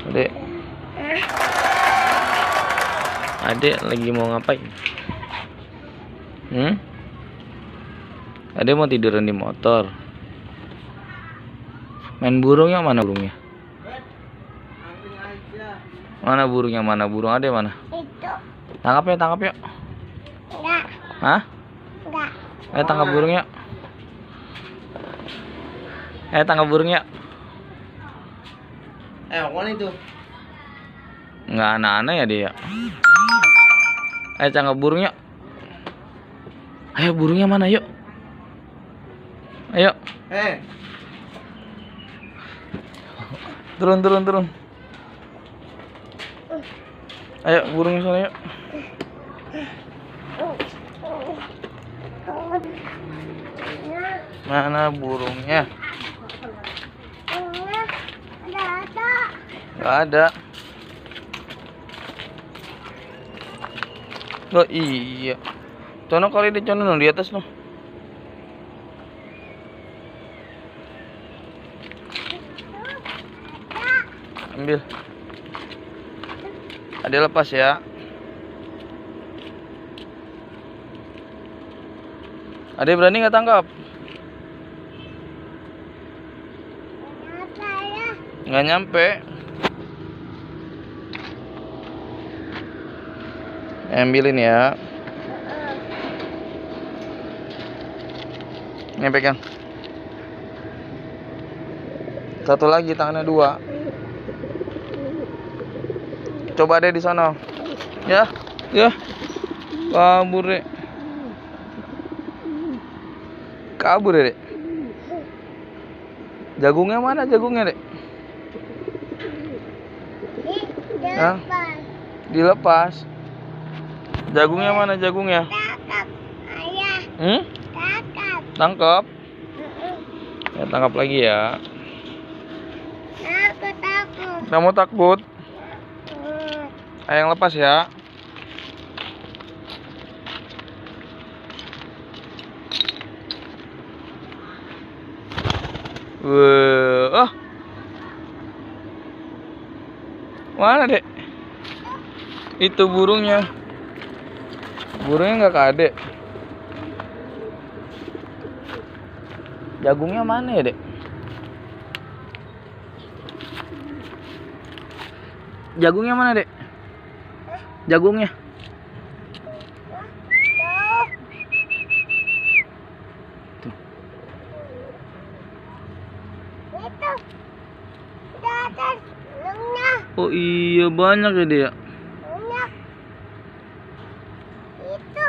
Adek. Adek lagi mau ngapain? Adek mau tiduran di motor. Main burungnya mana burungnya? Mana burungnya? Mana burung adek mana? Itu. Tangkap ya, tangkap yuk. Enggak. Hah? Enggak. Ayo tangkap burungnya. Ayo tangkap burungnya. Mana itu? Nggak aneh-aneh ya dia. Ayo tangkap burungnya. Ayo burungnya mana yuk? Ayo. Turun, turun, turun. Ayo burungnya sana yuk. Mana burungnya? Nggak ada. Oh iya. Cono kali di cono di atas no. Ambil. Ada lepas ya. Ada berani nggak tangkap? Nggak nyampe. Ambilin ya. Ini pegang. Satu lagi, tangannya dua. Coba deh di sana. Ya, ya. Kabur deh. Kabur deh. Jagungnya mana jagungnya deh? Hah? Dilepas. Jagungnya mana jagungnya? Tangkap, ayah. Tangkap. Tangkap. Ya tangkap lagi ya. Aku takut. Kamu takut? Ayo yang lepas ya. Wah. Mana dek? Itu burungnya. Burungnya nggak ke adek. Jagungnya mana ya dek? Jagungnya mana dek? Jagungnya. Tuh. Itu. Di atas. Lengah. Oh iya banyak ya dia. Lengah. Itu.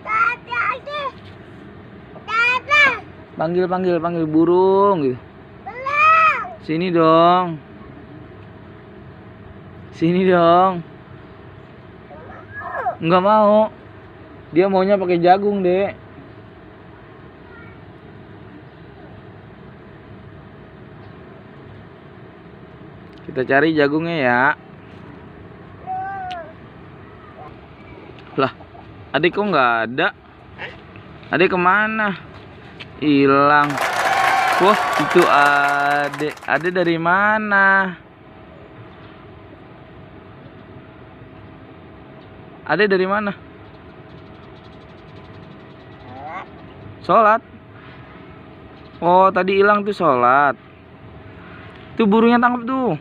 Tadi. Tadi. Panggil burung gitu. Belum. Sini dong. Sini dong. Nggak mau. Dia maunya pakai jagung, Dek. Kita cari jagungnya ya. Lah, adik kok nggak ada? Adik kemana? Hilang. Wah, itu adik. Adik dari mana? Adik dari mana? Sholat. Oh, tadi hilang tuh sholat. Tuh burungnya tangkap tuh.